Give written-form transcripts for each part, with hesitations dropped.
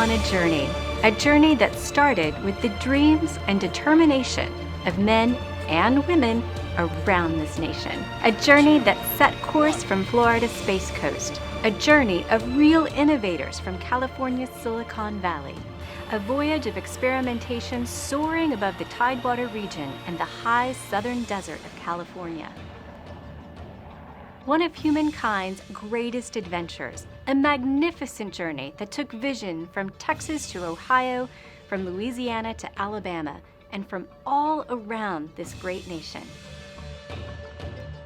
on a journey that started with the dreams and determination of men and women around this nation. A journey that set course from Florida's Space Coast. A journey of real innovators from California's Silicon Valley. A voyage of experimentation soaring above the Tidewater region and the high southern desert of California. One of humankind's greatest adventures, a magnificent journey that took vision from Texas to Ohio, from Louisiana to Alabama, and from all around this great nation.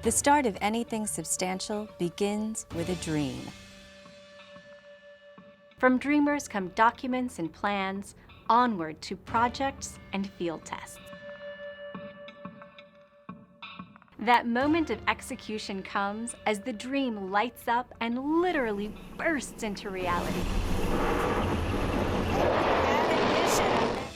The start of anything substantial begins with a dream. From dreamers come documents and plans, onward to projects and field tests. That moment of execution comes as the dream lights up and literally bursts into reality.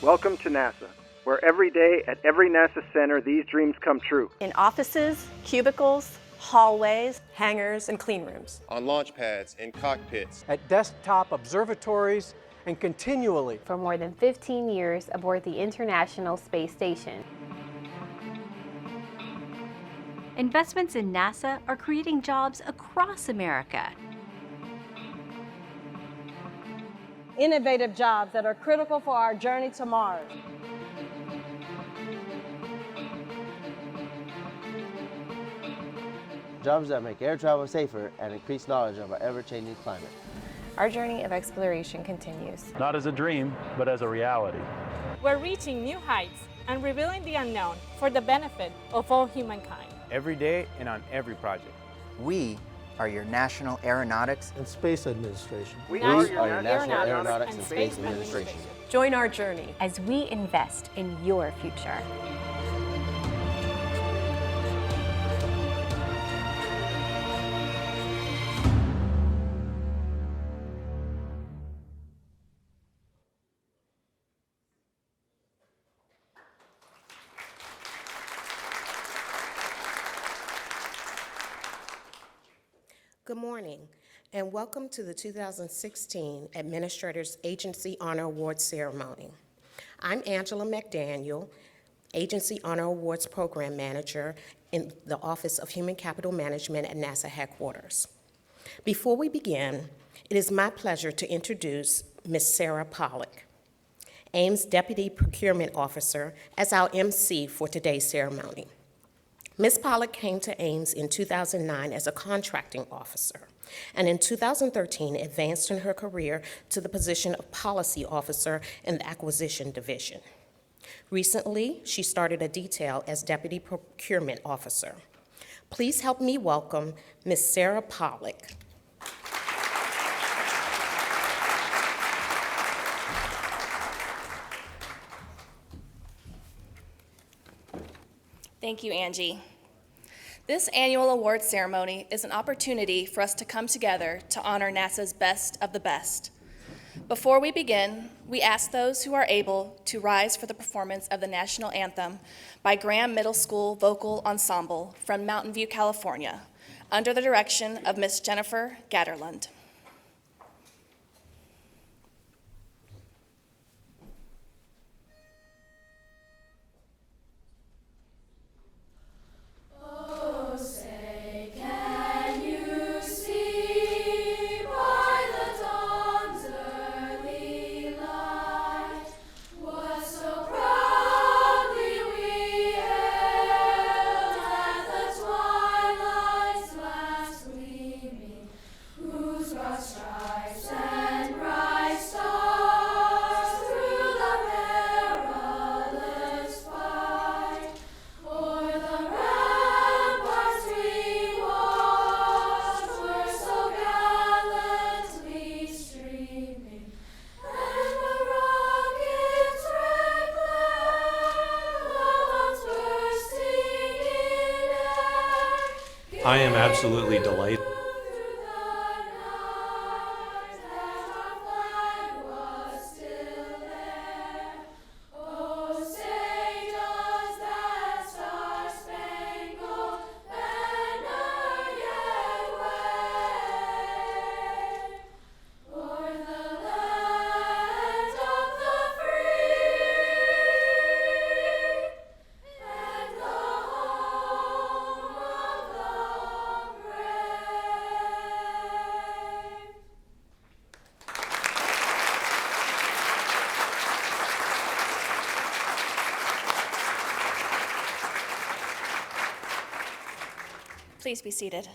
Welcome to NASA, where every day at every NASA center, these dreams come true. In offices, cubicles, hallways, hangars, and clean rooms. On launch pads, in cockpits. At desktop observatories, and continually. For more than 15 years aboard the International Space Station. Investments in NASA are creating jobs across America. Innovative jobs that are critical for our journey to Mars. Jobs that make air travel safer and increase knowledge of our ever-changing climate. Our journey of exploration continues. Not as a dream, but as a reality. We're reaching new heights and revealing the unknown for the benefit of all humankind. Every day and on every project. We are your National Aeronautics and Space Administration. We are your National Aeronautics and Space Administration. Join our journey as we invest in your future. Good morning, and welcome to the 2016 Administrator's Agency Honor Awards Ceremony. I'm Angela McDaniel, Agency Honor Awards Program Manager in the Office of Human Capital Management at NASA headquarters. Before we begin, it is my pleasure to introduce Ms. Sarah Pollock, Ames Deputy Procurement Officer, as our MC for today's ceremony. Ms. Pollock came to Ames in 2009 as a contracting officer, and in 2013 advanced in her career to the position of policy officer in the acquisition division. Recently, she started a detail as deputy procurement officer. Please help me welcome Ms. Sarah Pollock. Thank you, Angie. This annual award ceremony is an opportunity for us to come together to honor NASA's best of the best. Before we begin, we ask those who are able to rise for the performance of the national anthem by Graham Middle School Vocal Ensemble from Mountain View, California, under the direction of Miss Jennifer Gatterlund. I am absolutely delighted. Please be seated.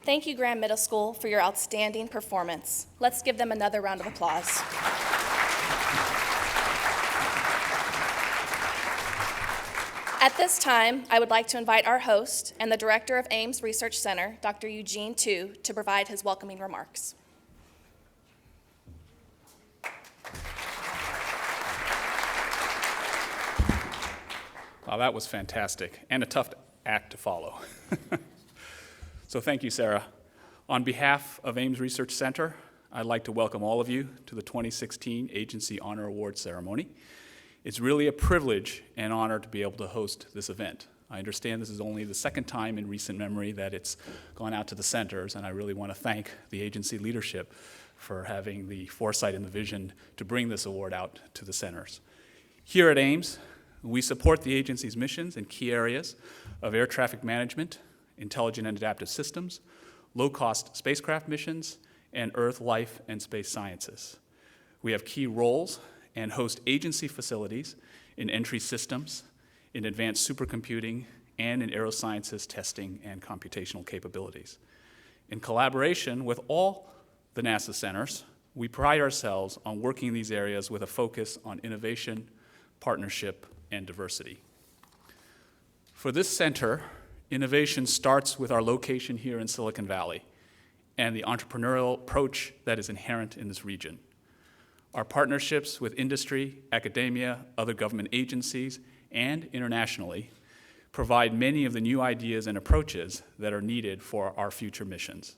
Thank you, Graham Middle School, for your outstanding performance. Let's give them another round of applause. At this time, I would like to invite our host and the director of Ames Research Center, Dr. Eugene Tu, to provide his welcoming remarks. Wow, that was fantastic, and a tough act to follow. So thank you, Sarah. On behalf of Ames Research Center, I'd like to welcome all of you to the 2016 Agency Honor Award Ceremony. It's really a privilege and honor to be able to host this event. I understand this is only the second time in recent memory that it's gone out to the centers, and I really want to thank the agency leadership for having the foresight and the vision to bring this award out to the centers. Here at Ames, we support the agency's missions in key areas of air traffic management, intelligent and adaptive systems, low-cost spacecraft missions, and Earth, life, and space sciences. We have key roles and host agency facilities in entry systems, in advanced supercomputing, and in aerosciences testing and computational capabilities. In collaboration with all the NASA centers, we pride ourselves on working in these areas with a focus on innovation, partnership, and diversity. For this center, innovation starts with our location here in Silicon Valley and the entrepreneurial approach that is inherent in this region. Our partnerships with industry, academia, other government agencies, and internationally provide many of the new ideas and approaches that are needed for our future missions.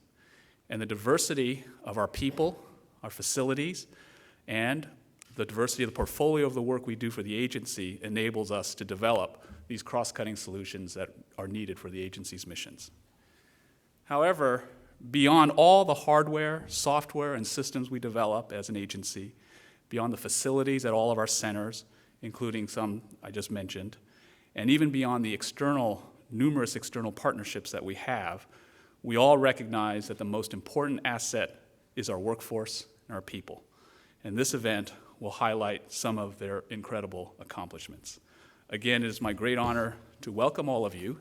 And the diversity of our people, our facilities, and the diversity of the portfolio of the work we do for the agency enables us to develop these cross-cutting solutions that are needed for the agency's missions. However, beyond all the hardware, software, and systems we develop as an agency, beyond the facilities at all of our centers, including some I just mentioned, and even beyond the numerous external partnerships that we have, we all recognize that the most important asset is our workforce and our people. And this event will highlight some of their incredible accomplishments. Again, it is my great honor to welcome all of you.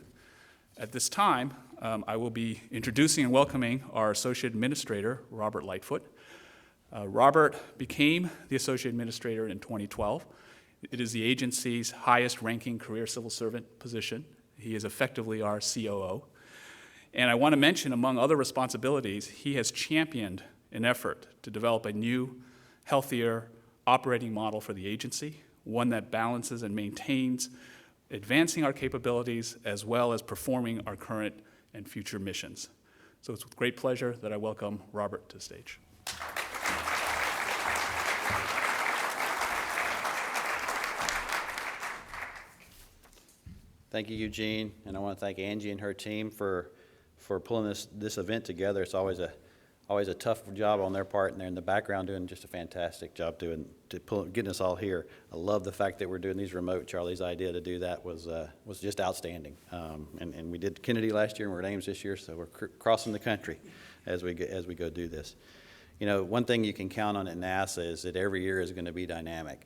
At this time, I will be introducing and welcoming our Associate Administrator, Robert Lightfoot. Robert became the Associate Administrator in 2012. It is the agency's highest-ranking career civil servant position. He is effectively our COO. And I want to mention, among other responsibilities, he has championed an effort to develop a new, healthier operating model for the agency, one that balances and maintains advancing our capabilities as well as performing our current and future missions. So it's with great pleasure that I welcome Robert to the stage. Thank you, Eugene, and I want to thank Angie and her team for pulling this event together. It's always a tough job on their part, and they're in the background doing just a fantastic job getting us all here. I love the fact that we're doing these remote. Charlie's idea to do that was just outstanding. And we did Kennedy last year, and we're at Ames this year, so we're crossing the country as we go do this. You know, one thing you can count on at NASA is that every year is going to be dynamic.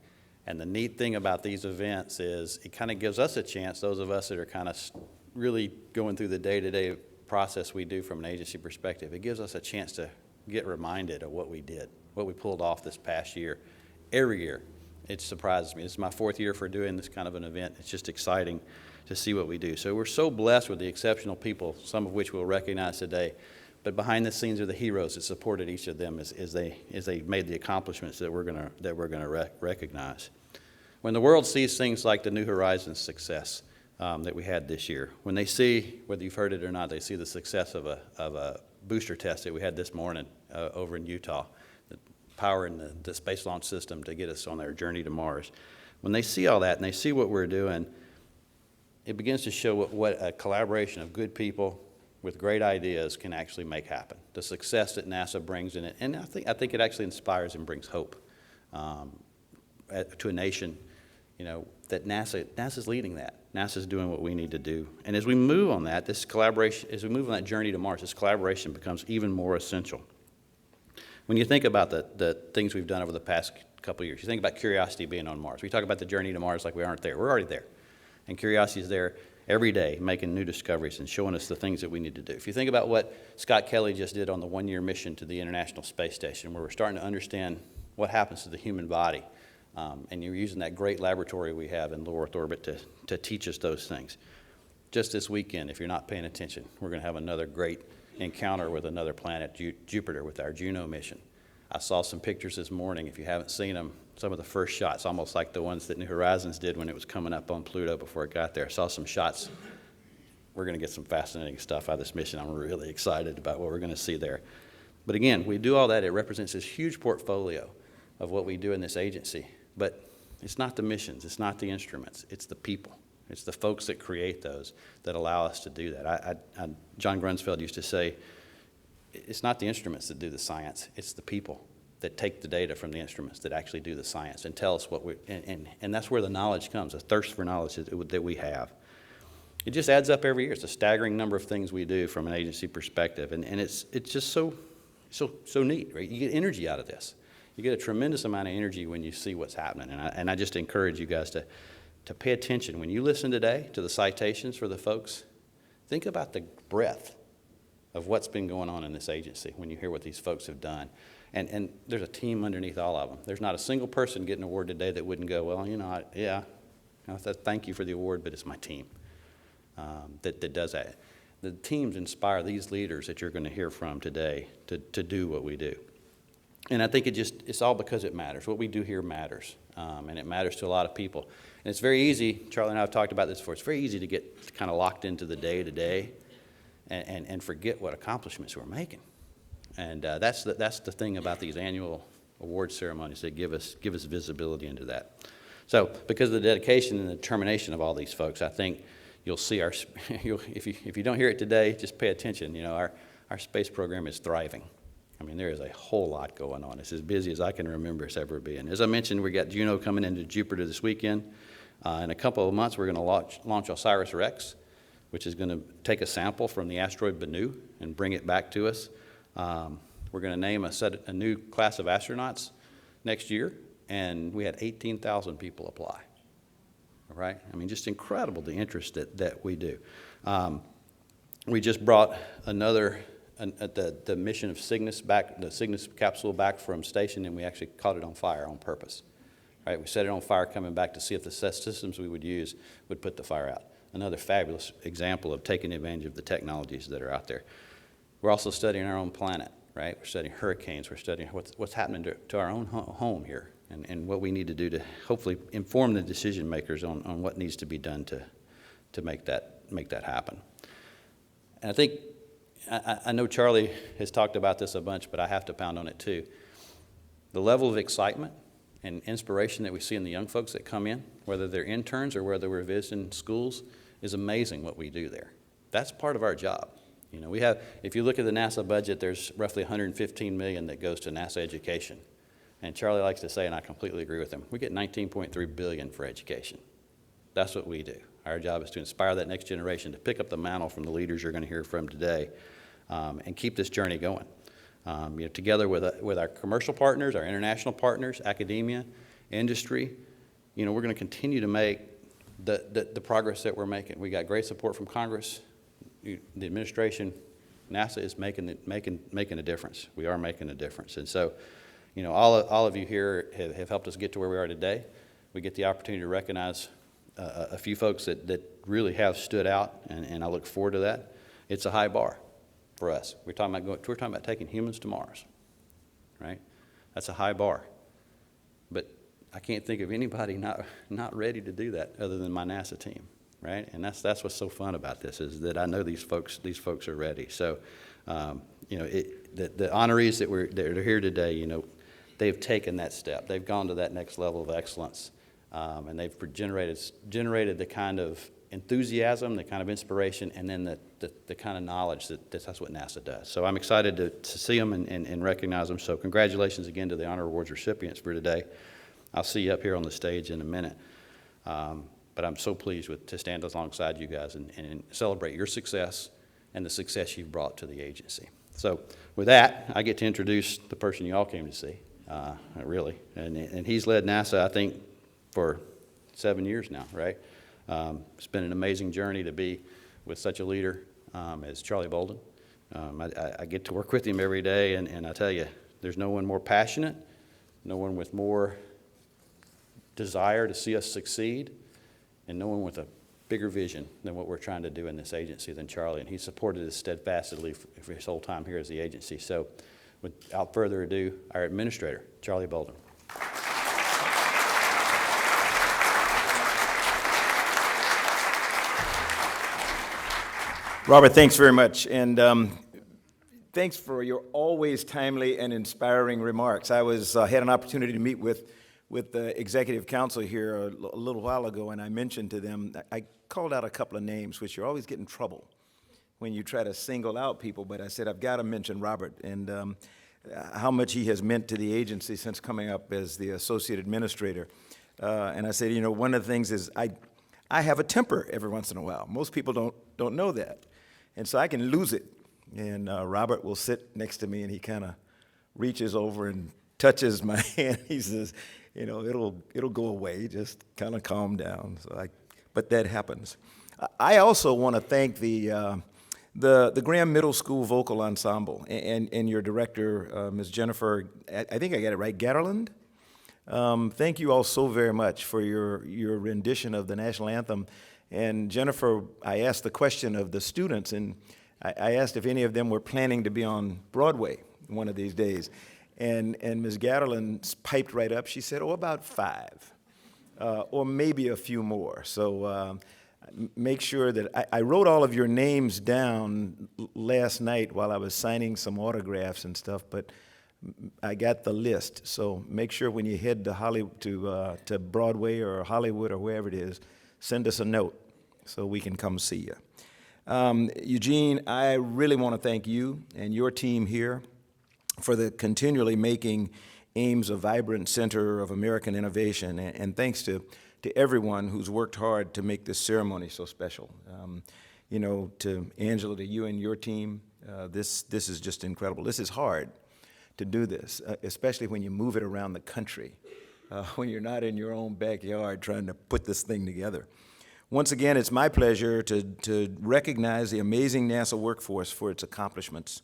And the neat thing about these events is it kind of gives us a chance, those of us that are kind of really going through the day-to-day process we do from an agency perspective, it gives us a chance to get reminded of what we did, what we pulled off this past year. Every year, it surprises me. This is my 4th year for doing this kind of an event. It's just exciting to see what we do. So we're so blessed with the exceptional people, some of which we'll recognize today. But behind the scenes are the heroes that supported each of them as they made the accomplishments that we're going to recognize. When the world sees things like the New Horizons success that we had this year, when they see, whether you've heard it or not, they see the success of a booster test that we had this morning over in Utah, powering the Space Launch System to get us on our journey to Mars. When they see all that and they see what we're doing, it begins to show what a collaboration of good people with great ideas can actually make happen. The success that NASA brings in it, and I think it actually inspires and brings hope to a nation, you know, that NASA's leading that. NASA's doing what we need to do. And as we move on that, this collaboration, as we move on that journey to Mars, this collaboration becomes even more essential. When you think about the things we've done over the past couple of years, you think about Curiosity being on Mars. We talk about the journey to Mars like we aren't there. We're already there. And Curiosity is there. every day making new discoveries and showing us the things that we need to do. If you think about what Scott Kelly just did on the one-year mission to the International Space Station, where we're starting to understand what happens to the human body, and you're using that great laboratory we have in low Earth orbit to teach us those things. Just this weekend, if you're not paying attention, we're going to have another great encounter with another planet, Jupiter, with our Juno mission. I saw some pictures this morning. If you haven't seen them, some of the first shots, almost like the ones that New Horizons did when it was coming up on Pluto before it got there. I saw some shots. We're going to get some fascinating stuff out of this mission. I'm really excited about what we're going to see there. But again, we do all that. It represents this huge portfolio of what we do in this agency. But it's not the missions. It's not the instruments. It's the people. It's the folks that create those that allow us to do that. John Grunsfeld used to say, it's not the instruments that do the science. It's the people that take the data from the instruments that actually do the science and tell us what we, and that's where the knowledge comes, a thirst for knowledge that we have. It just adds up every year. It's a staggering number of things we do from an agency perspective, and it's just so neat, right? You get energy out of this. You get a tremendous amount of energy when you see what's happening, and I just encourage you guys to pay attention. When you listen today to the citations for the folks, think about the breadth of what's been going on in this agency when you hear what these folks have done. And there's a team underneath all of them. There's not a single person getting an award today that wouldn't go, well, thank you for the award, but it's my team that does that. The teams inspire these leaders that you're going to hear from today to do what we do. And I think it's all because it matters. What we do here matters, and it matters to a lot of people. And it's very easy, Charlie and I have talked about this before, it's very easy to get kind of locked into the day-to-day and forget what accomplishments we're making. And that's the thing about these annual award ceremonies. They give us visibility into that. So because of the dedication and the determination of all these folks, I think you'll see if you don't hear it today, just pay attention. Our space program is thriving. I mean, there is a whole lot going on. It's as busy as I can remember it's ever been. As I mentioned, we got Juno coming into Jupiter this weekend. In a couple of months, we're going to launch OSIRIS-REx, which is going to take a sample from the asteroid Bennu and bring it back to us. We're going to name a new class of astronauts next year, and we had 18,000 people apply. All right? I mean, just incredible the interest that we do. We just brought the mission of Cygnus back, the Cygnus capsule back from station, and we actually caught it on fire on purpose. Right? We set it on fire coming back to see if the systems we would use would put the fire out. Another fabulous example of taking advantage of the technologies that are out there. We're also studying our own planet, right? We're studying hurricanes. We're studying what's happening to our own home here and what we need to do to hopefully inform the decision makers on what needs to be done to make that happen. And I think, I know Charlie has talked about this a bunch, but I have to pound on it too. The level of excitement and inspiration that we see in the young folks that come in, whether they're interns or whether we're visiting schools, is amazing what we do there. That's part of our job. We have, if you look at the NASA budget, there's roughly $115 million that goes to NASA education. And Charlie likes to say, and I completely agree with him, we get $19.3 billion for education. That's what we do. Our job is to inspire that next generation to pick up the mantle from the leaders you're going to hear from today and keep this journey going. Together with our commercial partners, our international partners, academia, industry, we're going to continue to make the progress that we're making. We got great support from Congress. The administration, NASA is making a difference. We are making a difference. And so, all of you here have helped us get to where we are today. We get the opportunity to recognize a few folks that really have stood out, and I look forward to that. It's a high bar for us. We're talking about taking humans to Mars, right? That's a high bar. But I can't think of anybody not ready to do that other than my NASA team. Right, and that's what's so fun about this, is that I know these folks are ready. So, the honorees that are here today, they've taken that step. They've gone to that next level of excellence, and they've generated the kind of enthusiasm, the kind of inspiration, and then the kind of knowledge that's what NASA does. So I'm excited to see them and recognize them. So congratulations again to the Honor Awards recipients for today. I'll see you up here on the stage in a minute. But I'm so pleased to stand alongside you guys and celebrate your success and the success you've brought to the agency. So with that, I get to introduce the person you all came to see, really. And he's led NASA, I think, for 7 years now, right? It's been an amazing journey to be with such a leader as Charlie Bolden. I get to work with him every day, and I tell you, there's no one more passionate, no one with more desire to see us succeed, and no one with a bigger vision than what we're trying to do in this agency than Charlie, and he supported us steadfastly for his whole time here as the agency. So without further ado, our Administrator, Charlie Bolden. Robert, thanks very much, and thanks for your always timely and inspiring remarks. I had an opportunity to meet with the Executive Council here a little while ago, and I mentioned to them, I called out a couple of names, which you always get in trouble when you try to single out people, but I said, I've got to mention Robert, and how much he has meant to the agency since coming up as the Associate Administrator. And I said, you know, one of the things is I have a temper every once in a while. Most people don't know that. And so I can lose it. And Robert will sit next to me, and he kind of reaches over and touches my hand. He says, you know, it'll go away. Just kind of calm down. But that happens. I also want to thank the Graham Middle School Vocal Ensemble and your director, Ms. Jennifer, I think I got it right, Gatterland. Thank you all so very much for your rendition of the national anthem. And Jennifer, I asked the question of the students, and I asked if any of them were planning to be on Broadway one of these days. And Ms. Gatterland piped right up. She said, oh, about 5, or maybe a few more. So make sure that I wrote all of your names down last night while I was signing some autographs and stuff, but I got the list. So make sure when you head to Broadway or Hollywood or wherever it is, send us a note so we can come see you. Eugene, I really want to thank you and your team here for the continually making Ames a vibrant center of American innovation, and thanks to everyone who's worked hard to make this ceremony so special. You know, to Angela, to you and your team, this is just incredible. This is hard to do this, especially when you move it around the country, when you're not in your own backyard trying to put this thing together. Once again, it's my pleasure to recognize the amazing NASA workforce for its accomplishments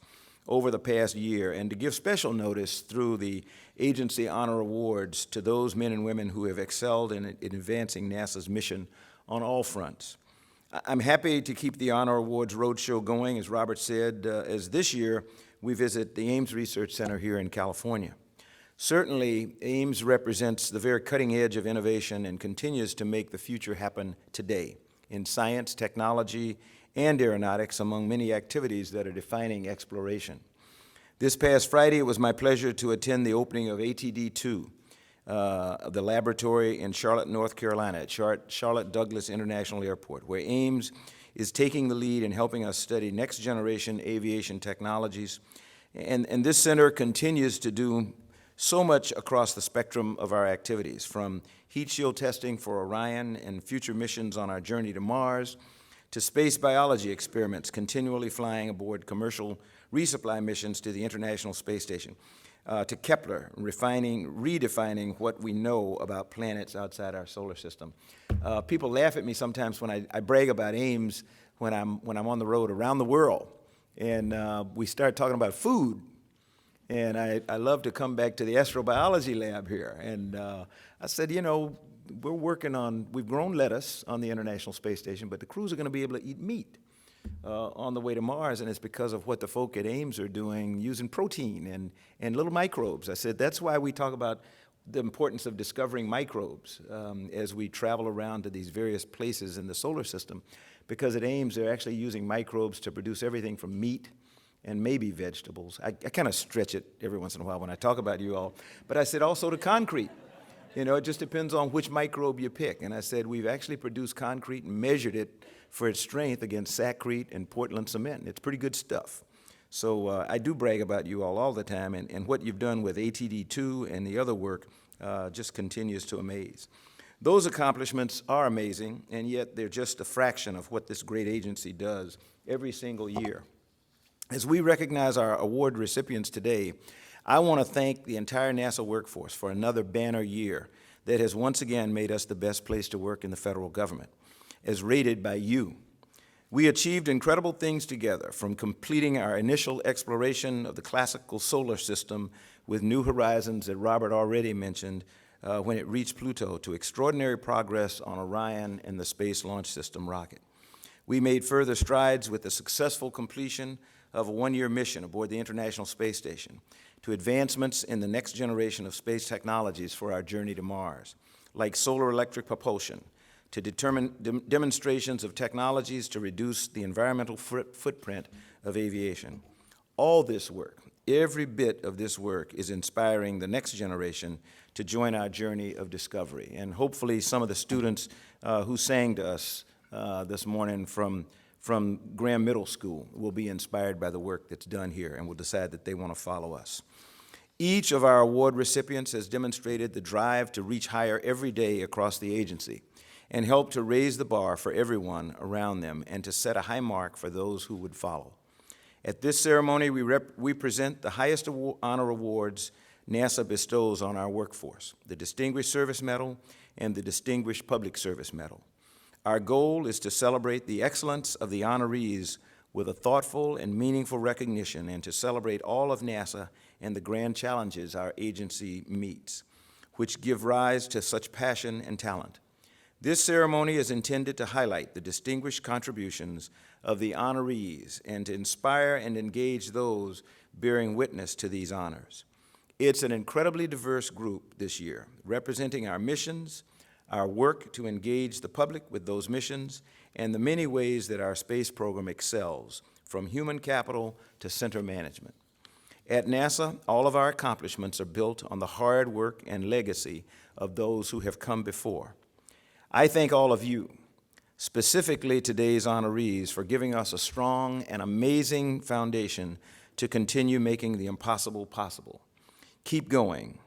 over the past year, and to give special notice through the Agency Honor Awards to those men and women who have excelled in advancing NASA's mission on all fronts. I'm happy to keep the Honor Awards Roadshow going, as Robert said, as this year we visit the Ames Research Center here in California. Certainly, Ames represents the very cutting edge of innovation and continues to make the future happen today in science, technology, and aeronautics, among many activities that are defining exploration. This past Friday, it was my pleasure to attend the opening of ATD-2, the laboratory in Charlotte, North Carolina, at Charlotte Douglas International Airport, where Ames is taking the lead in helping us study next-generation aviation technologies. And this center continues to do so much across the spectrum of our activities, from heat shield testing for Orion and future missions on our journey to Mars, to space biology experiments continually flying aboard commercial resupply missions to the International Space Station, to Kepler, redefining what we know about planets outside our solar system. People laugh at me sometimes when I brag about Ames when I'm on the road around the world, and we start talking about food. And I love to come back to the astrobiology lab here. And I said, you know, we've grown lettuce on the International Space Station, but the crews are going to be able to eat meat on the way to Mars, and it's because of what the folk at Ames are doing using protein and little microbes. I said, that's why we talk about the importance of discovering microbes as we travel around to these various places in the solar system, because at Ames they're actually using microbes to produce everything from meat and maybe vegetables. I kind of stretch it every once in a while when I talk about you all. But I said also to concrete. You know, it just depends on which microbe you pick. And I said we've actually produced concrete and measured it for its strength against Saccrete and Portland cement. It's pretty good stuff. So I do brag about you all the time, and what you've done with ATD-2 and the other work just continues to amaze. Those accomplishments are amazing, and yet they're just a fraction of what this great agency does every single year. As we recognize our award recipients today, I want to thank the entire NASA workforce for another banner year that has once again made us the best place to work in the federal government. as rated by you. We achieved incredible things together, from completing our initial exploration of the classical solar system with New Horizons that Robert already mentioned when it reached Pluto, to extraordinary progress on Orion and the Space Launch System rocket. We made further strides with the successful completion of a one-year mission aboard the International Space Station, to advancements in the next generation of space technologies for our journey to Mars, like solar electric propulsion, to demonstrations of technologies to reduce the environmental footprint of aviation. All this work, every bit of this work, is inspiring the next generation to join our journey of discovery. And hopefully some of the students who sang to us this morning from Graham Middle School will be inspired by the work that's done here and will decide that they want to follow us. Each of our award recipients has demonstrated the drive to reach higher every day across the agency and help to raise the bar for everyone around them and to set a high mark for those who would follow. At this ceremony, we present the highest honor awards NASA bestows on our workforce, the Distinguished Service Medal and the Distinguished Public Service Medal. Our goal is to celebrate the excellence of the honorees with a thoughtful and meaningful recognition, and to celebrate all of NASA and the grand challenges our agency meets, which give rise to such passion and talent. This ceremony is intended to highlight the distinguished contributions of the honorees and to inspire and engage those bearing witness to these honors. It's an incredibly diverse group this year, representing our missions, our work to engage the public with those missions, and the many ways that our space program excels, from human capital to center management. At NASA, all of our accomplishments are built on the hard work and legacy of those who have come before. I thank all of you, specifically today's honorees, for giving us a strong and amazing foundation to continue making the impossible possible. Keep going.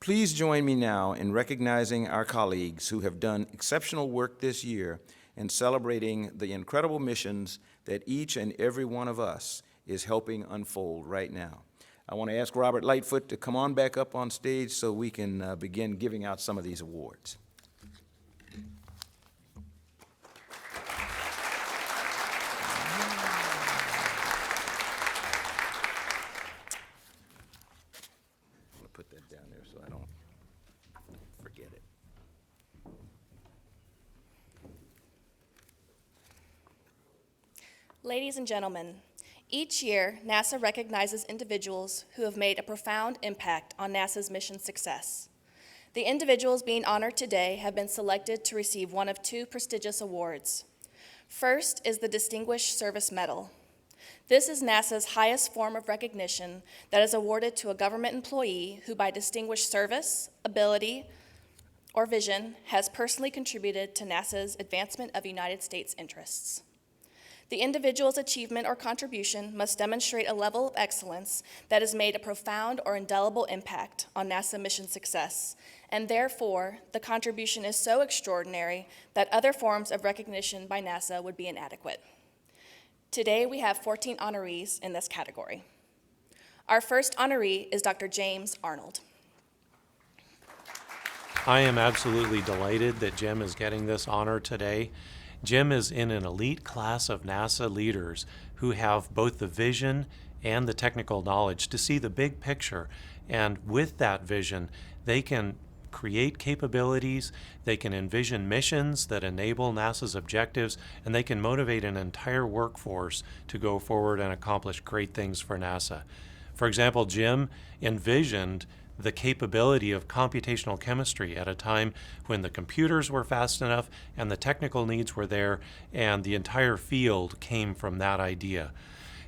Please join me now in recognizing our colleagues who have done exceptional work this year and celebrating the incredible missions that each and every one of us is helping unfold right now. I want to ask Robert Lightfoot to come on back up on stage so we can begin giving out some of these awards. Put that down there so I don't forget it. Ladies and gentlemen, each year, NASA recognizes individuals who have made a profound impact on NASA's mission success. The individuals being honored today have been selected to receive one of two prestigious awards. First is the Distinguished Service Medal. This is NASA's highest form of recognition that is awarded to a government employee who, by distinguished service, ability, or vision, has personally contributed to NASA's advancement of United States interests. The individual's achievement or contribution must demonstrate a level of excellence that has made a profound or indelible impact on NASA mission success, and therefore, the contribution is so extraordinary that other forms of recognition by NASA would be inadequate. Today, we have 14 honorees in this category. Our first honoree is Dr. James Arnold. I am absolutely delighted that Jim is getting this honor today. Jim is in an elite class of NASA leaders who have both the vision and the technical knowledge to see the big picture, and with that vision, they can create capabilities, they can envision missions that enable NASA's objectives, and they can motivate an entire workforce to go forward and accomplish great things for NASA. For example, Jim envisioned the capability of computational chemistry at a time when the computers were fast enough and the technical needs were there, and the entire field came from that idea.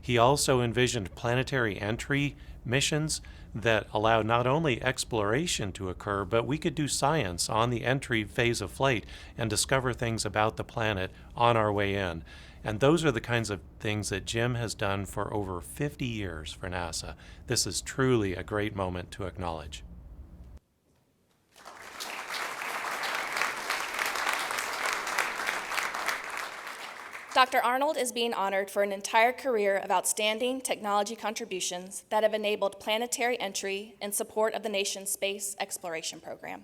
He also envisioned planetary entry missions that allowed not only exploration to occur, but we could do science on the entry phase of flight and discover things about the planet on our way in. And those are the kinds of things that Jim has done for over 50 years for NASA. This is truly a great moment to acknowledge. Dr. Arnold is being honored for an entire career of outstanding technology contributions that have enabled planetary entry in support of the nation's space exploration program.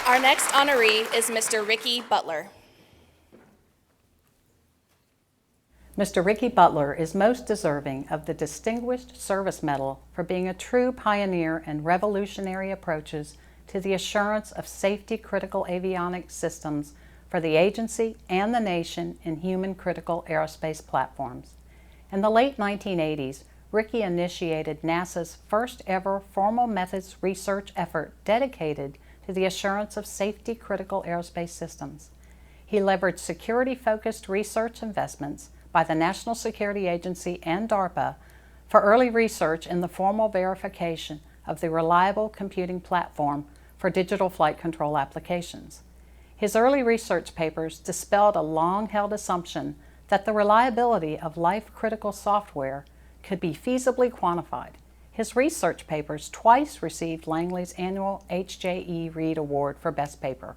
Our next honoree is Mr. Ricky Butler. Mr. Ricky Butler is most deserving of the Distinguished Service Medal for being a true pioneer in revolutionary approaches to the assurance of safety-critical avionics systems for the agency and the nation in human-critical aerospace platforms. In the late 1980s, Ricky initiated NASA's first-ever formal methods research effort dedicated to the assurance of safety-critical aerospace systems. He leveraged security-focused research investments by the National Security Agency and DARPA for early research in the formal verification of the reliable computing platform for digital flight control applications. His early research papers dispelled a long-held assumption that the reliability of life-critical software could be feasibly quantified. His research papers twice received Langley's annual H.J.E. Reid Award for Best Paper.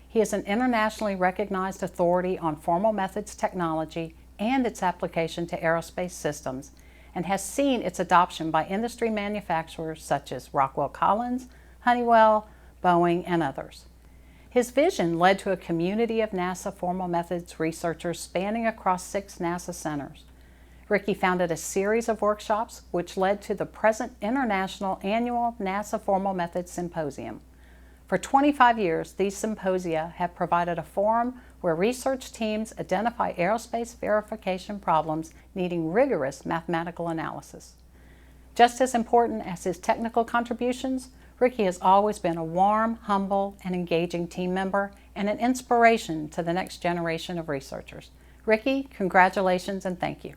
He is an internationally recognized authority on formal methods technology and its application to aerospace systems, and has seen its adoption by industry manufacturers such as Rockwell Collins, Honeywell, Boeing, and others. His vision led to a community of NASA formal methods researchers spanning across 6 NASA centers. Ricky founded a series of workshops which led to the present International Annual NASA Formal Methods Symposium. For 25 years, these symposia have provided a forum where research teams identify aerospace verification problems needing rigorous mathematical analysis. Just as important as his technical contributions, Ricky has always been a warm, humble, and engaging team member and an inspiration to the next generation of researchers. Ricky, congratulations and thank you.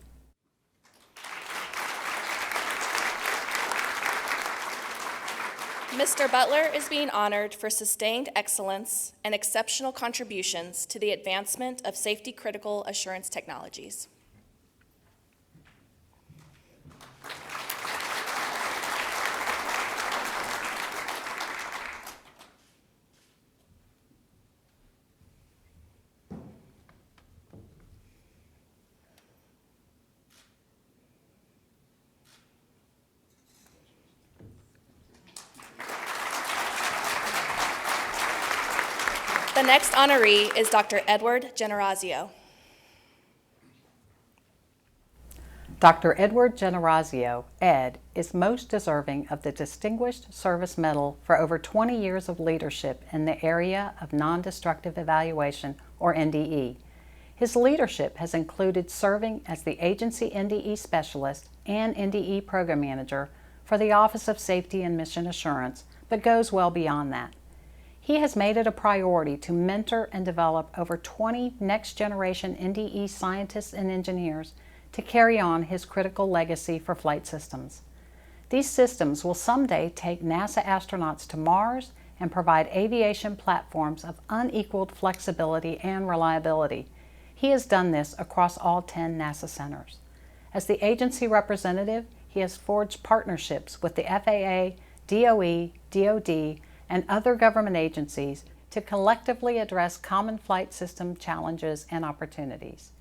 Mr. Butler is being honored for sustained excellence and exceptional contributions to the advancement of safety-critical assurance technologies. The next honoree is Dr. Edward Generazio. Dr. Edward Generazio, Ed, is most deserving of the Distinguished Service Medal for over 20 years of leadership in the area of non-destructive evaluation, or NDE. His leadership has included serving as the agency NDE specialist and NDE program manager for the Office of Safety and Mission Assurance, but goes well beyond that. He has made it a priority to mentor and develop over 20 next-generation NDE scientists and engineers to carry on his critical legacy for flight systems. These systems will someday take NASA astronauts to Mars and provide aviation platforms of unequaled flexibility and reliability. He has done this across all 10 NASA centers. As the agency representative, he has forged partnerships with the FAA, DOE, DoD, and other government agencies to collectively address common flight system challenges and opportunities.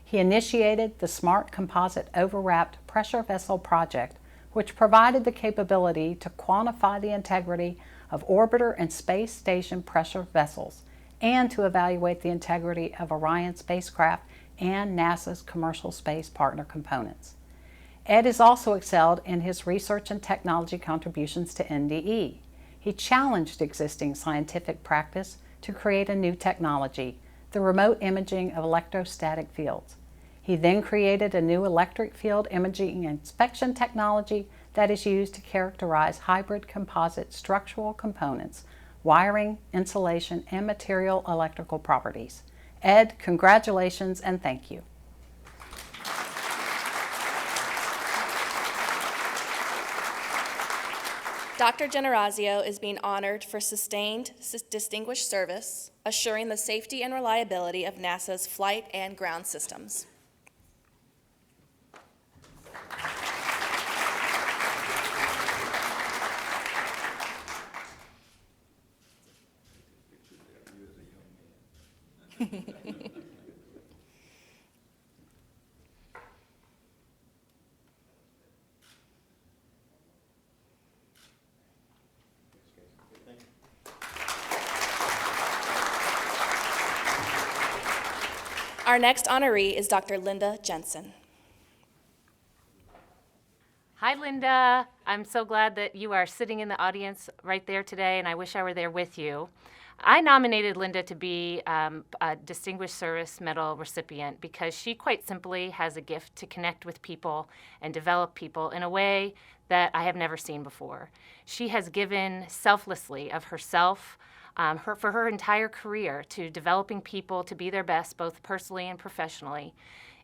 He initiated the Smart Composite Overwrapped Pressure Vessel project, which provided the capability to quantify the integrity of orbiter and space station pressure vessels and to evaluate the integrity of Orion spacecraft and NASA's commercial space partner components. Ed has also excelled in his research and technology contributions to NDE. He challenged existing scientific practice to create a new technology, the remote imaging of electrostatic fields. He then created a new electric field imaging inspection technology that is used to characterize hybrid composite structural components, wiring, insulation, and material electrical properties. Ed, congratulations and thank you. Dr. Generazio is being honored for sustained distinguished service, assuring the safety and reliability of NASA's flight and ground systems. Our next honoree is Dr. Linda Jensen. Hi, Linda. I'm so glad that you are sitting in the audience right there today, and I wish I were there with you. I nominated Linda to be a Distinguished Service Medal recipient because she quite simply has a gift to connect with people and develop people in a way that I have never seen before. She has given selflessly of herself for her entire career to developing people to be their best, both personally and professionally,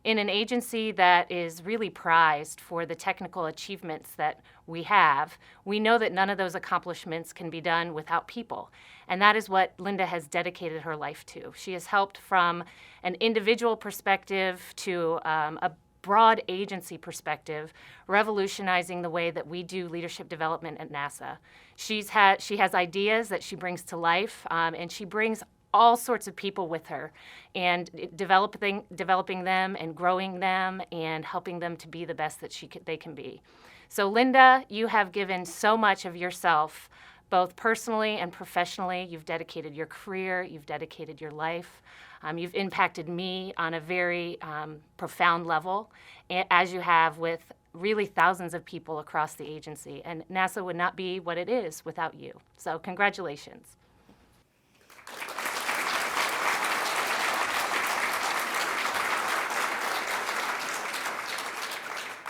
in an agency that is really prized for the technical achievements that we have. We know that none of those accomplishments can be done without people, and that is what Linda has dedicated her life to. She has helped from an individual perspective to a broad agency perspective, revolutionizing the way that we do leadership development at NASA. She has ideas that she brings to life, and she brings all sorts of people with her, and developing them and growing them and helping them to be the best that they can be. So Linda, you have given so much of yourself, both personally and professionally. You've dedicated your career, you've dedicated your life. You've impacted me on a very profound level, as you have with really thousands of people across the agency. And NASA would not be what it is without you. So congratulations.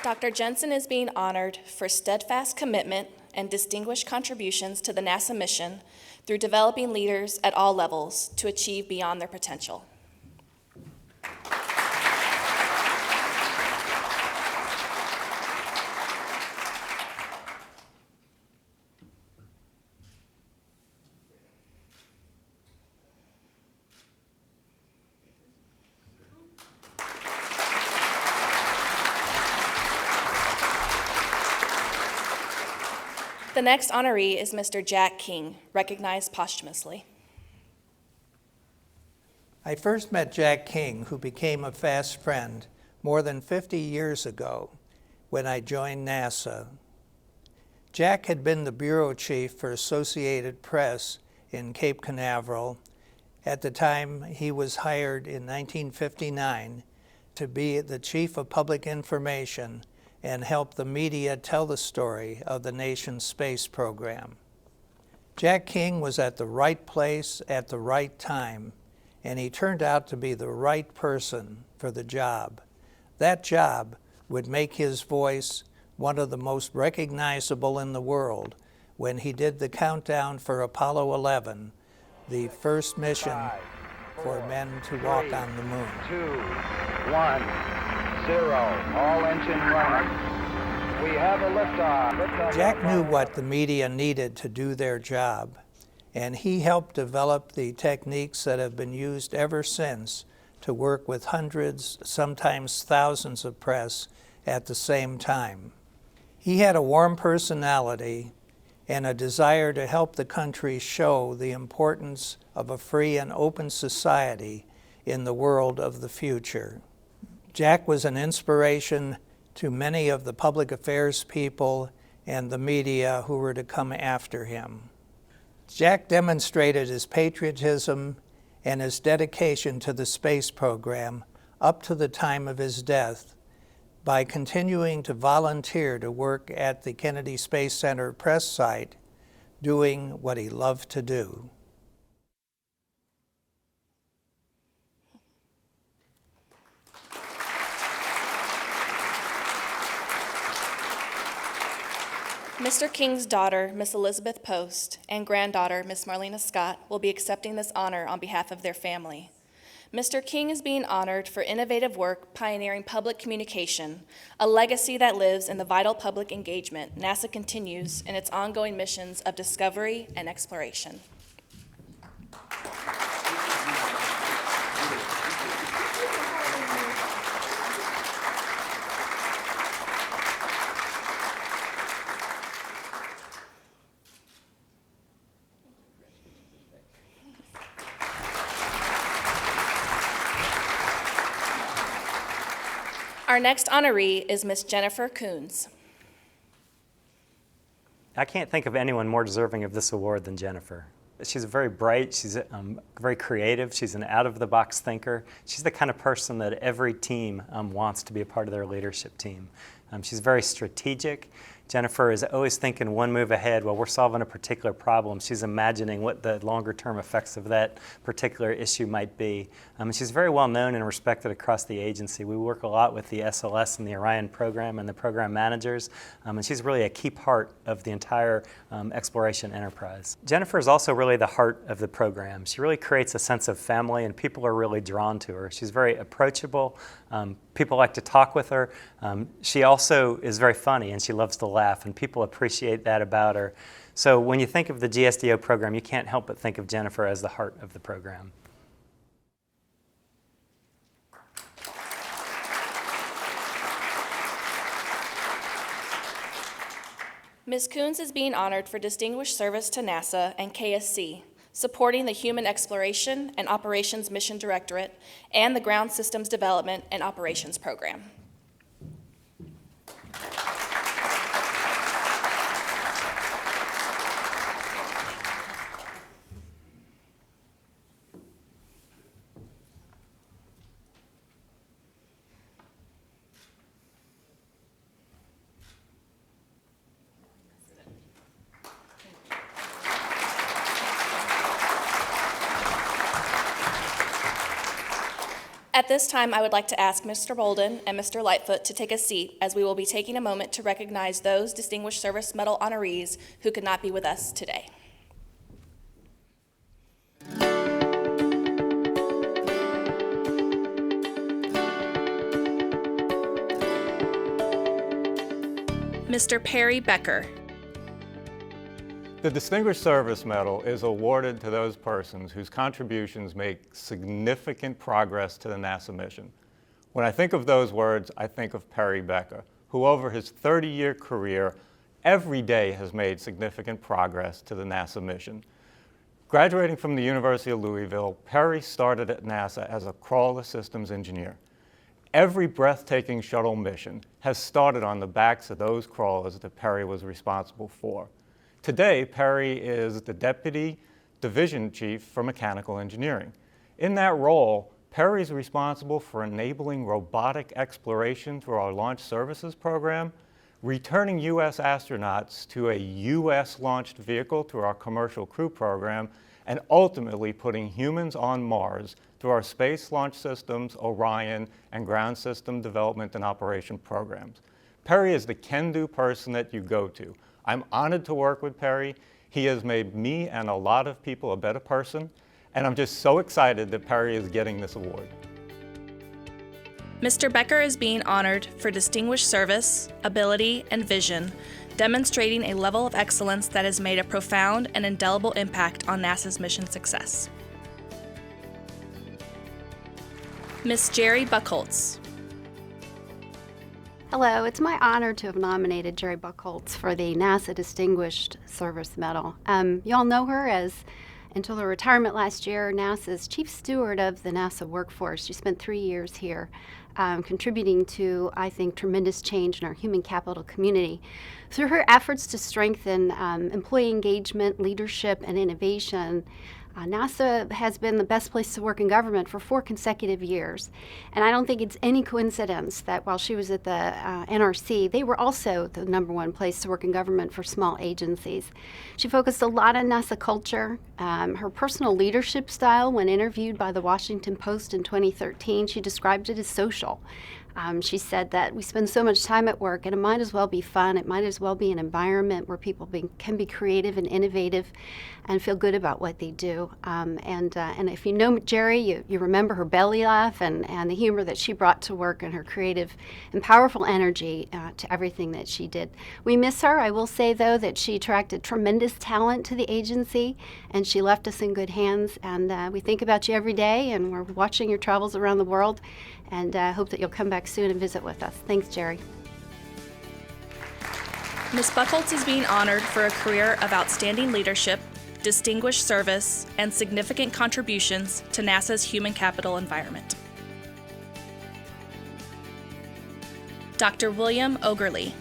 Dr. Jensen is being honored for steadfast commitment and distinguished contributions to the NASA mission through developing leaders at all levels to achieve beyond their potential. The next honoree is Mr. Jack King, recognized posthumously. I first met Jack King, who became a fast friend, more than 50 years ago when I joined NASA. Jack had been the bureau chief for Associated Press in Cape Canaveral. At the time, he was hired in 1959 to be the chief of public information and help the media tell the story of the nation's space program. Jack King was at the right place at the right time, and he turned out to be the right person for the job. That job would make his voice one of the most recognizable in the world when he did the countdown for Apollo 11, the first mission for men to walk on the moon. 2, 1, 0, all engine running. We have a liftoff. Jack knew what the media needed to do their job, and he helped develop the techniques that have been used ever since to work with hundreds, sometimes thousands of press at the same time. He had a warm personality and a desire to help the country show the importance of a free and open society in the world of the future. Jack was an inspiration to many of the public affairs people and the media who were to come after him. Jack demonstrated his patriotism and his dedication to the space program up to the time of his death by continuing to volunteer to work at the Kennedy Space Center press site, doing what he loved to do. Mr. King's daughter, Miss Elizabeth Post, and granddaughter, Miss Marlena Scott, will be accepting this honor on behalf of their family. Mr. King is being honored for innovative work pioneering public communication, a legacy that lives in the vital public engagement NASA continues in its ongoing missions of discovery and exploration. Our next honoree is Miss Jennifer Coons. I can't think of anyone more deserving of this award than Jennifer. She's very bright, she's very creative, she's an out-of-the-box thinker. She's the kind of person that every team wants to be a part of their leadership team. She's very strategic. Jennifer is always thinking one move ahead. While we're solving a particular problem, she's imagining what the longer-term effects of that particular issue might be. She's very well known and respected across the agency. We work a lot with the SLS and the Orion program and the program managers, and she's really a key part of the entire exploration enterprise. Jennifer is also really the heart of the program. She really creates a sense of family, and people are really drawn to her. She's very approachable. People like to talk with her. She also is very funny, and she loves to laugh, and people appreciate that about her. So when you think of the GSDO program, you can't help but think of Jennifer as the heart of the program. Ms. Coons is being honored for distinguished service to NASA and KSC, supporting the Human Exploration and Operations Mission Directorate and the Ground Systems Development and Operations Program. At this time, I would like to ask Mr. Bolden and Mr. Lightfoot to take a seat, as we will be taking a moment to recognize those Distinguished Service Medal honorees who could not be with us today. Mr. Perry Becker. The Distinguished Service Medal is awarded to those persons whose contributions make significant progress to the NASA mission. When I think of those words, I think of Perry Becker, who over his 30-year career, every day has made significant progress to the NASA mission. Graduating from the University of Louisville, Perry started at NASA as a crawler systems engineer. Every breathtaking shuttle mission has started on the backs of those crawlers that Perry was responsible for. Today, Perry is the Deputy Division Chief for Mechanical Engineering. In that role, Perry is responsible for enabling robotic exploration through our Launch Services Program, returning U.S. astronauts to a U.S.-launched vehicle through our Commercial Crew Program, and ultimately putting humans on Mars through our Space Launch Systems, Orion, and Ground System Development and Operation programs. Perry is the can-do person that you go to. I'm honored to work with Perry. He has made me and a lot of people a better person, and I'm just so excited that Perry is getting this award. Mr. Becker is being honored for distinguished service, ability, and vision, demonstrating a level of excellence that has made a profound and indelible impact on NASA's mission success. Ms. Jerry Buckholtz. Hello, it's my honor to have nominated Jerry Buckholtz for the NASA Distinguished Service Medal. You all know her as, until her retirement last year, NASA's chief steward of the NASA workforce. She spent 3 years here, contributing to, I think, tremendous change in our human capital community. Through her efforts to strengthen employee engagement, leadership, and innovation, NASA has been the best place to work in government for 4 consecutive years. And I don't think it's any coincidence that while she was at the NRC, they were also the #1 place to work in government for small agencies. She focused a lot on NASA culture. Her personal leadership style, when interviewed by the Washington Post in 2013, she described it as social. She said that we spend so much time at work, and it might as well be fun. It might as well be an environment where people can be creative and innovative and feel good about what they do. And if you know Jerry, you remember her belly laugh and the humor that she brought to work and her creative and powerful energy to everything that she did. We miss her. I will say, though, that she attracted tremendous talent to the agency, and she left us in good hands. And we think about you every day, and we're watching your travels around the world, and hope that you'll come back soon and visit with us. Thanks, Jerry. Ms. Buckholtz is being honored for a career of outstanding leadership, distinguished service, and significant contributions to NASA's human capital environment. Dr. William Ogerle.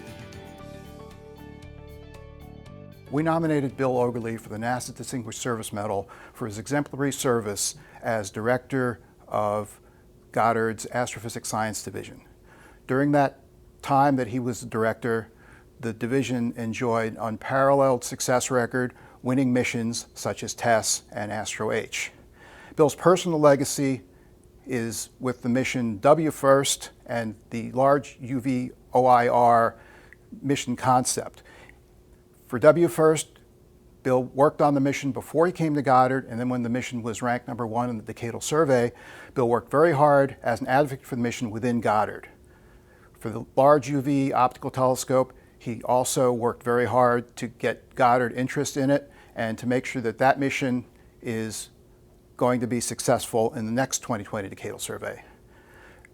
we nominated Bill Ogerle for the NASA Distinguished Service Medal for his exemplary service as Director of Goddard's Astrophysics Science Division. During that time that he was the director, the division enjoyed unparalleled success record, winning missions such as TESS and Astro-H. Bill's personal legacy is with the mission W First and the large UV OIR mission concept. For W First, Bill worked on the mission before he came to Goddard, and then when the mission was ranked #1 in the decadal survey, Bill worked very hard as an advocate for the mission within Goddard. For the large UV optical telescope, he also worked very hard to get Goddard interest in it and to make sure that that mission is going to be successful in the next 2020 decadal survey.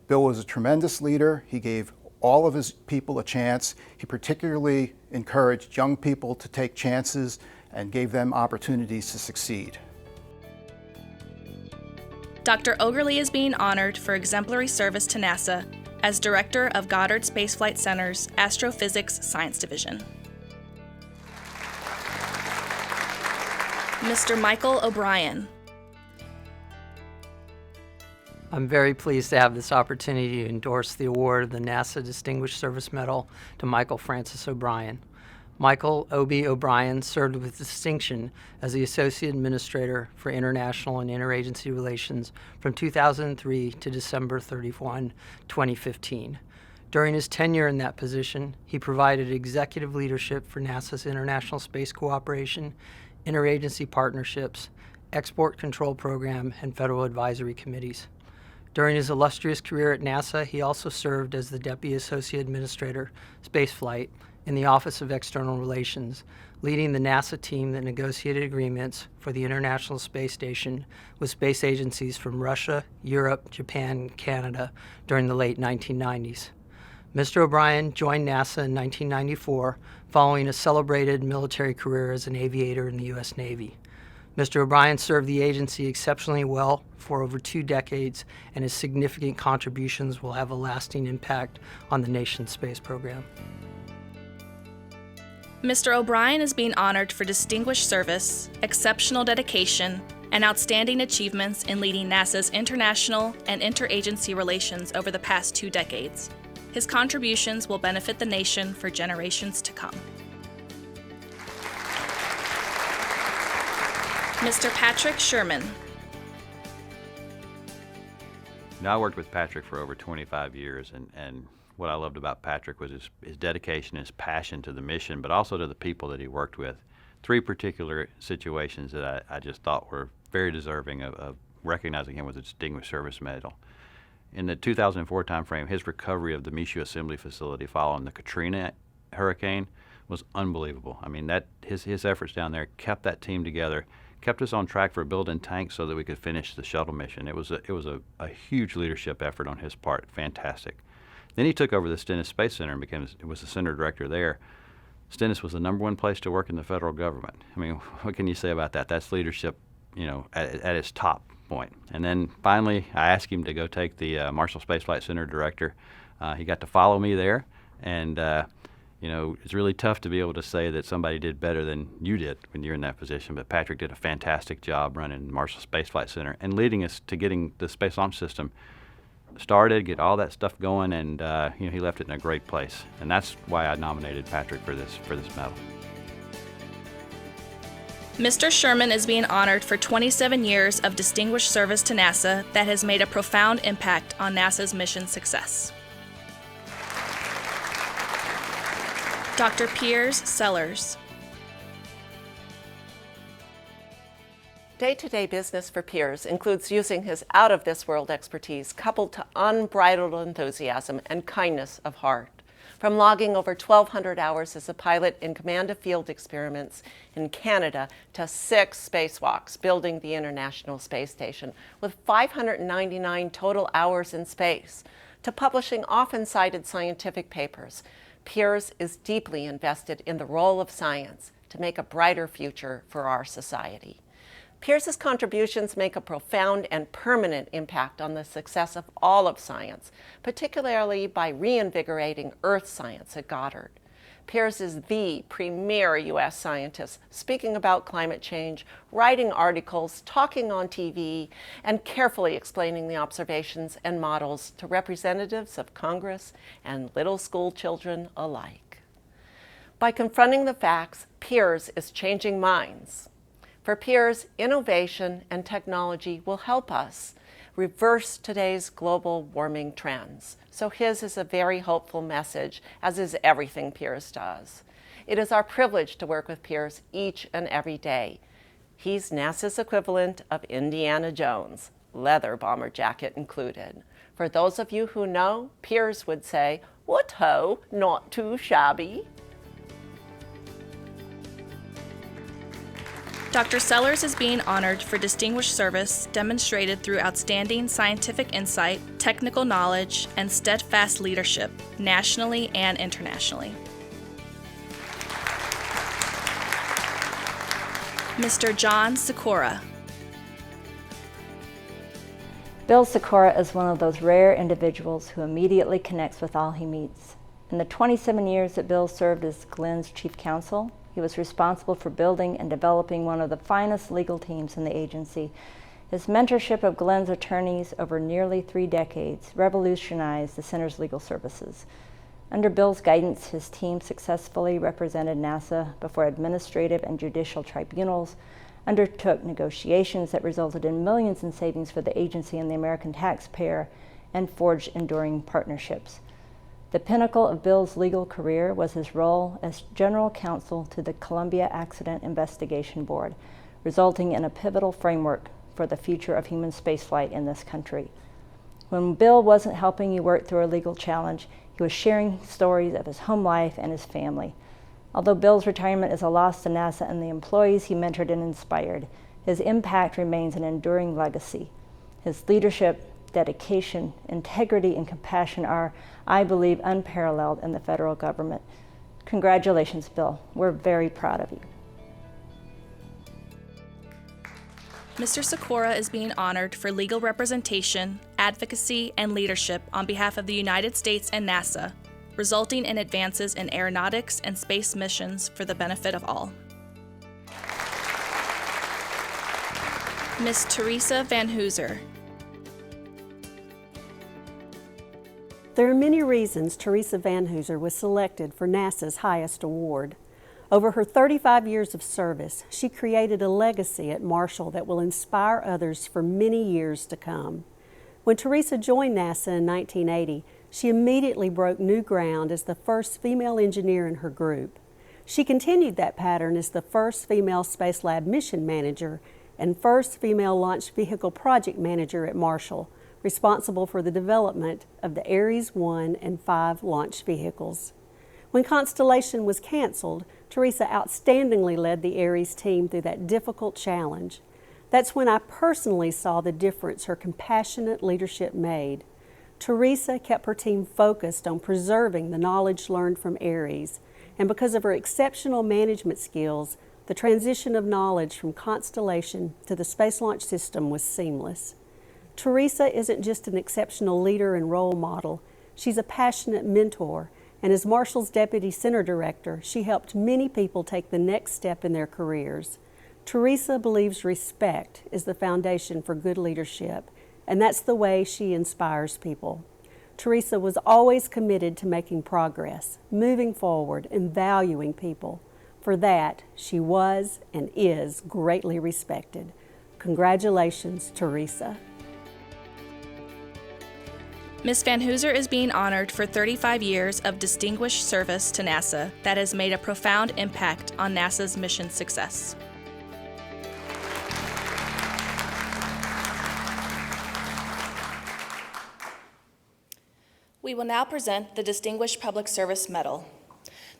Bill was a tremendous leader. He gave all of his people a chance. He particularly encouraged young people to take chances and gave them opportunities to succeed. Dr. Ogerle is being honored for exemplary service to NASA as Director of Goddard Space Flight Center's Astrophysics Science Division. Mr. Michael O'Brien. I'm very pleased to have this opportunity to endorse the award of the NASA Distinguished Service Medal to Michael Francis O'Brien. Michael O.B. O'Brien served with distinction as the Associate Administrator for International and Interagency Relations from 2003 to December 31, 2015. During his tenure in that position, he provided executive leadership for NASA's International Space Cooperation, interagency partnerships, export control program, and federal advisory committees. During his illustrious career at NASA, he also served as the Deputy Associate Administrator, Spaceflight, in the Office of External Relations, leading the NASA team that negotiated agreements for the International Space Station with space agencies from Russia, Europe, Japan, and Canada during the late 1990s. Mr. O'Brien joined NASA in 1994 following a celebrated military career as an aviator in the U.S. Navy. Mr. O'Brien served the agency exceptionally well for over 2 decades, and his significant contributions will have a lasting impact on the nation's space program. Mr. O'Brien is being honored for distinguished service, exceptional dedication, and outstanding achievements in leading NASA's international and interagency relations over the past 2 decades. His contributions will benefit the nation for generations to come. Mr. Patrick Sherman. Now, I worked with Patrick for over 25 years, and what I loved about Patrick was his dedication, his passion to the mission, but also to the people that he worked with. 3 particular situations that I just thought were very deserving of recognizing him with a Distinguished Service Medal. In the 2004 timeframe, his recovery of the Michoud Assembly Facility following the Katrina hurricane was unbelievable. I mean, his efforts down there kept that team together, kept us on track for building tanks so that we could finish the shuttle mission. It was a huge leadership effort on his part. Fantastic. Then he took over the Stennis Space Center and was the center director there. Stennis was the #1 place to work in the federal government. I mean, what can you say about that? That's leadership, at its top point. And then finally, I asked him to go take the Marshall Space Flight Center director. He got to follow me there, and it's really tough to be able to say that somebody did better than you did when you're in that position, but Patrick did a fantastic job running Marshall Space Flight Center and leading us to getting the Space Launch System started, get all that stuff going, and he left it in a great place. And that's why I nominated Patrick for this medal. Mr. Sherman is being honored for 27 years of distinguished service to NASA that has made a profound impact on NASA's mission success. Dr. Piers Sellers. Day-to-day business for Piers includes using his out-of-this-world expertise coupled to unbridled enthusiasm and kindness of heart. From logging over 1,200 hours as a pilot in command of field experiments in Canada to 6 spacewalks building the International Space Station with 599 total hours in space, to publishing often cited scientific papers, Piers is deeply invested in the role of science to make a brighter future for our society. Piers's contributions make a profound and permanent impact on the success of all of science, particularly by reinvigorating Earth science at Goddard. Piers is the premier U.S. scientist, speaking about climate change, writing articles, talking on TV, and carefully explaining the observations and models to representatives of Congress and little school children alike. By confronting the facts, Piers is changing minds. For Piers, innovation and technology will help us reverse today's global warming trends. So his is a very hopeful message, as is everything Piers does. It is our privilege to work with Piers each and every day. He's NASA's equivalent of Indiana Jones, leather bomber jacket included. For those of you who know, Piers would say, "What ho, not too shabby." Dr. Sellers is being honored for distinguished service demonstrated through outstanding scientific insight, technical knowledge, and steadfast leadership, nationally and internationally. Mr. John Sikora. Bill Sikora is one of those rare individuals who immediately connects with all he meets. In the 27 years that Bill served as Glenn's chief counsel, he was responsible for building and developing one of the finest legal teams in the agency. His mentorship of Glenn's attorneys over nearly 3 decades revolutionized the Center's legal services. Under Bill's guidance, his team successfully represented NASA before administrative and judicial tribunals, undertook negotiations that resulted in millions in savings for the agency and the American taxpayer, and forged enduring partnerships. The pinnacle of Bill's legal career was his role as general counsel to the Columbia Accident Investigation Board, resulting in a pivotal framework for the future of human spaceflight in this country. When Bill wasn't helping you work through a legal challenge, he was sharing stories of his home life and his family. Although Bill's retirement is a loss to NASA and the employees he mentored and inspired, his impact remains an enduring legacy. His leadership, dedication, integrity, and compassion are, I believe, unparalleled in the federal government. Congratulations, Bill. We're very proud of you. Mr. Sikora is being honored for legal representation, advocacy, and leadership on behalf of the United States and NASA, resulting in advances in aeronautics and space missions for the benefit of all. Ms. Teresa Van Hooser. There are many reasons Teresa Van Hooser was selected for NASA's highest award. Over her 35 years of service, she created a legacy at Marshall that will inspire others for many years to come. When Teresa joined NASA in 1980, she immediately broke new ground as the first female engineer in her group. She continued that pattern as the first female Space Lab mission manager and first female launch vehicle project manager at Marshall, responsible for the development of the Ares 1 and 5 launch vehicles. When Constellation was canceled, Teresa outstandingly led the Ares team through that difficult challenge. That's when I personally saw the difference her compassionate leadership made. Teresa kept her team focused on preserving the knowledge learned from Ares, and because of her exceptional management skills, the transition of knowledge from Constellation to the Space Launch System was seamless. Teresa isn't just an exceptional leader and role model, she's a passionate mentor, and as Marshall's Deputy Center Director, she helped many people take the next step in their careers. Teresa believes respect is the foundation for good leadership, and that's the way she inspires people. Teresa was always committed to making progress, moving forward, and valuing people. For that, she was and is greatly respected. Congratulations, Teresa. Ms. Van Hooser is being honored for 35 years of distinguished service to NASA that has made a profound impact on NASA's mission success. We will now present the Distinguished Public Service Medal.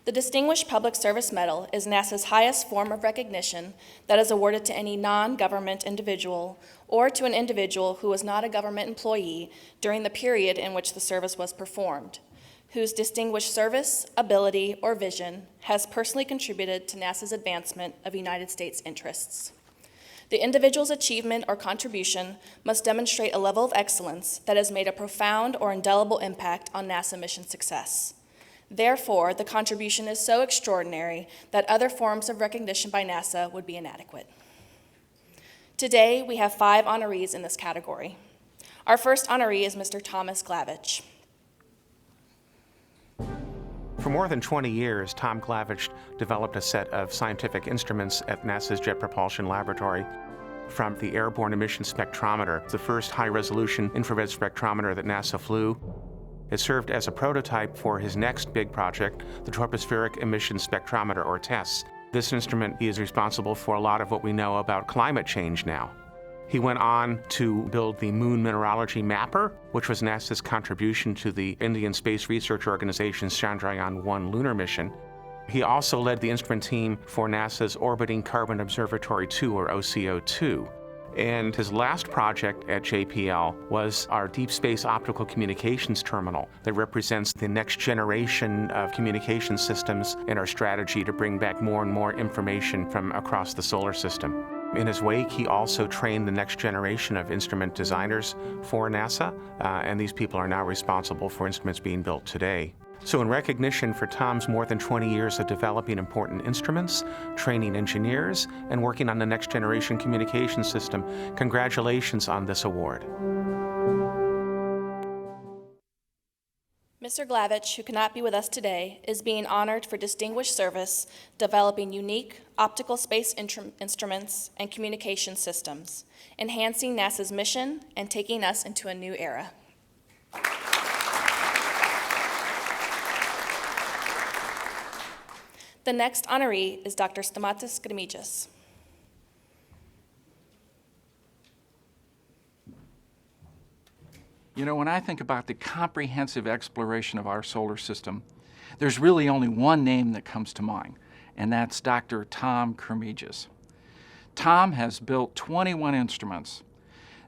The Distinguished Public Service Medal is NASA's highest form of recognition that is awarded to any non-government individual or to an individual who was not a government employee during the period in which the service was performed, whose distinguished service, ability, or vision has personally contributed to NASA's advancement of United States interests. The individual's achievement or contribution must demonstrate a level of excellence that has made a profound or indelible impact on NASA mission success. Therefore, the contribution is so extraordinary that other forms of recognition by NASA would be inadequate. Today, we have 5 honorees in this category. Our first honoree is Mr. Thomas Glavich. For more than 20 years, Tom Glavich developed a set of scientific instruments at NASA's Jet Propulsion Laboratory, from the Airborne Emission Spectrometer, the first high-resolution infrared spectrometer that NASA flew. It served as a prototype for his next big project, the Tropospheric Emission Spectrometer, or TESS. This instrument is responsible for a lot of what we know about climate change now. He went on to build the Moon Mineralogy Mapper, which was NASA's contribution to the Indian Space Research Organization's Chandrayaan-1 lunar mission. He also led the instrument team for NASA's Orbiting Carbon Observatory 2, or OCO2. And his last project at JPL was our Deep Space Optical Communications Terminal that represents the next generation of communication systems in our strategy to bring back more and more information from across the solar system. In his wake, he also trained the next generation of instrument designers for NASA, and these people are now responsible for instruments being built today. So in recognition for Tom's more than 20 years of developing important instruments, training engineers, and working on the next generation communication system, congratulations on this award. Mr. Glavich, who cannot be with us today, is being honored for distinguished service developing unique optical space instruments and communication systems, enhancing NASA's mission and taking us into a new era. The next honoree is Dr. Stamatis Gramidis. You know, when I think about the comprehensive exploration of our solar system, there's really only one name that comes to mind, and that's Dr. Tom Gramidis. Tom has built 21 instruments,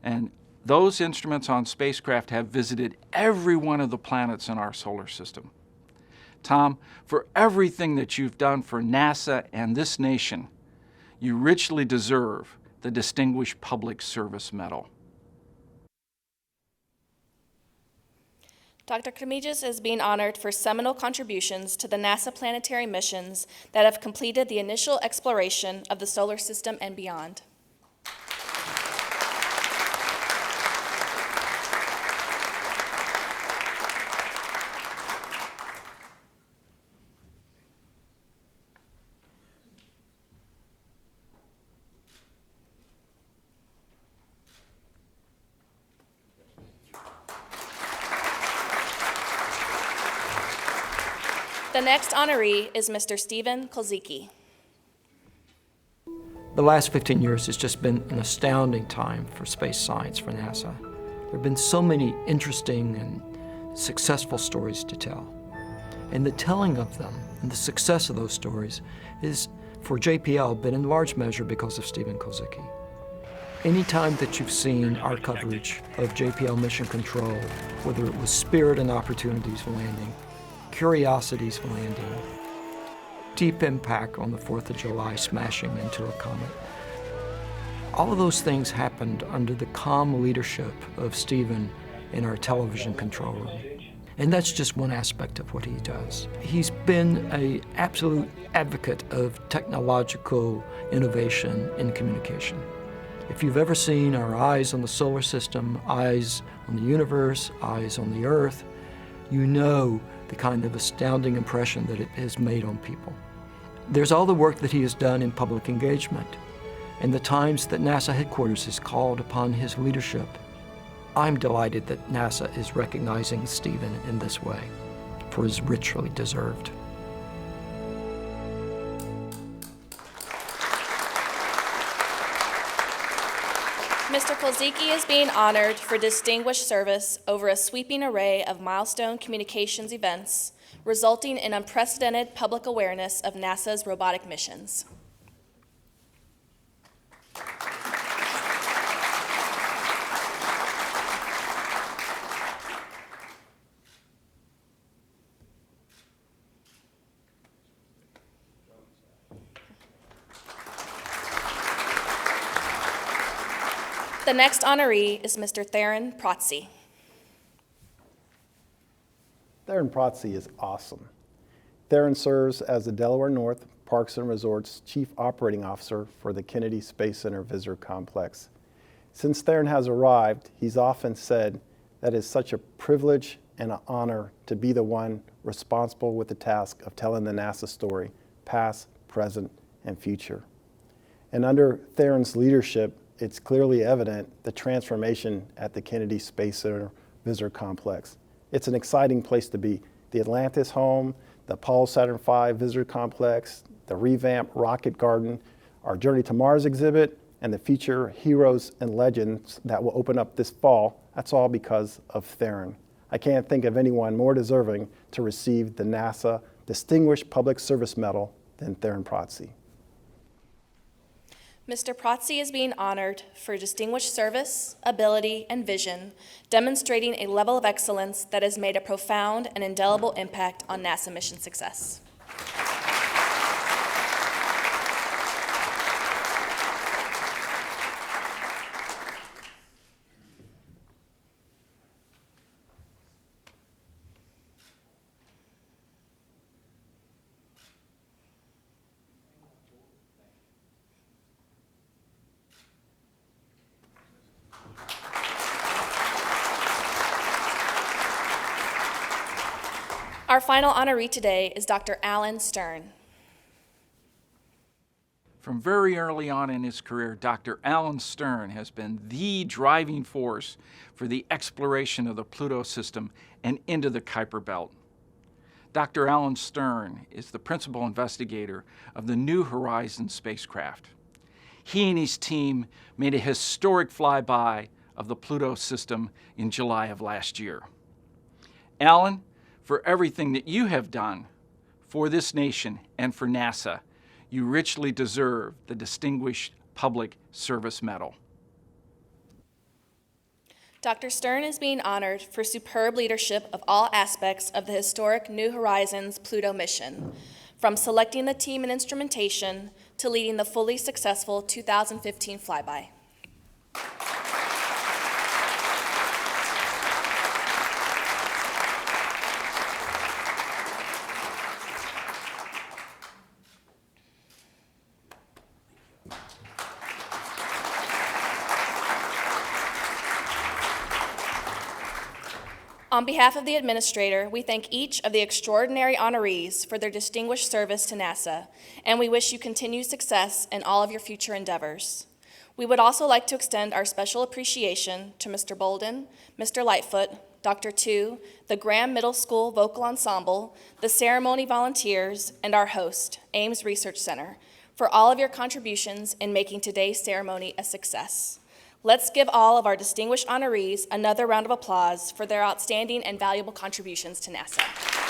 and those instruments on spacecraft have visited every one of the planets in our solar system. Tom, for everything that you've done for NASA and this nation, you richly deserve the Distinguished Public Service Medal. Dr. Gramidis is being honored for seminal contributions to the NASA planetary missions that have completed the initial exploration of the solar system and beyond. The next honoree is Mr. Stephen Kolzicki. The last 15 years has just been an astounding time for space science for NASA. There have been so many interesting and successful stories to tell. And the telling of them and the success of those stories is, for JPL, been in large measure because of Stephen Kolzicki. Anytime that you've seen our coverage of JPL mission control, whether it was Spirit and Opportunity's landing, Curiosity's landing, Deep Impact on the 4th of July smashing into a comet, all of those things happened under the calm leadership of Stephen in our television control room. And that's just one aspect of what he does. He's been an absolute advocate of technological innovation in communication. If you've ever seen our eyes on the solar system, eyes on the universe, eyes on the Earth, you know the kind of astounding impression that it has made on people. There's all the work that he has done in public engagement, and the times that NASA headquarters has called upon his leadership. I'm delighted that NASA is recognizing Stephen in this way, for his richly deserved. Mr. Kolzicki is being honored for distinguished service over a sweeping array of milestone communications events, resulting in unprecedented public awareness of NASA's robotic missions. The next honoree is Mr. Theron Protze. Theron Protze is awesome. Theron serves as the Delaware North Parks and Resorts Chief Operating Officer for the Kennedy Space Center Visitor Complex. Since Theron has arrived, he's often said that it's such a privilege and an honor to be the one responsible with the task of telling the NASA story, past, present, and future. And under Theron's leadership, it's clearly evident the transformation at the Kennedy Space Center Visitor Complex. It's an exciting place to be. The Atlantis home, the Apollo Saturn V Visitor Complex, the revamped Rocket Garden, our Journey to Mars exhibit, and the future Heroes and Legends that will open up this fall, that's all because of Theron. I can't think of anyone more deserving to receive the NASA Distinguished Public Service Medal than Theron Protze. Mr. Protze is being honored for distinguished service, ability, and vision, demonstrating a level of excellence that has made a profound and indelible impact on NASA mission success. Our final honoree today is Dr. Alan Stern. From very early on in his career, Dr. Alan Stern has been the driving force for the exploration of the Pluto system and into the Kuiper Belt. Dr. Alan Stern is the principal investigator of the New Horizons spacecraft. He and his team made a historic flyby of the Pluto system in July of last year. Alan, for everything that you have done for this nation and for NASA, you richly deserve the Distinguished Public Service Medal. Dr. Stern is being honored for superb leadership of all aspects of the historic New Horizons Pluto mission, from selecting the team and instrumentation to leading the fully successful 2015 flyby. On behalf of the Administrator, we thank each of the extraordinary honorees for their distinguished service to NASA, and we wish you continued success in all of your future endeavors. We would also like to extend our special appreciation to Mr. Bolden, Mr. Lightfoot, Dr. Tu, the Graham Middle School Vocal Ensemble, the ceremony volunteers, and our host, Ames Research Center, for all of your contributions in making today's ceremony a success. Let's give all of our distinguished honorees another round of applause for their outstanding and valuable contributions to NASA.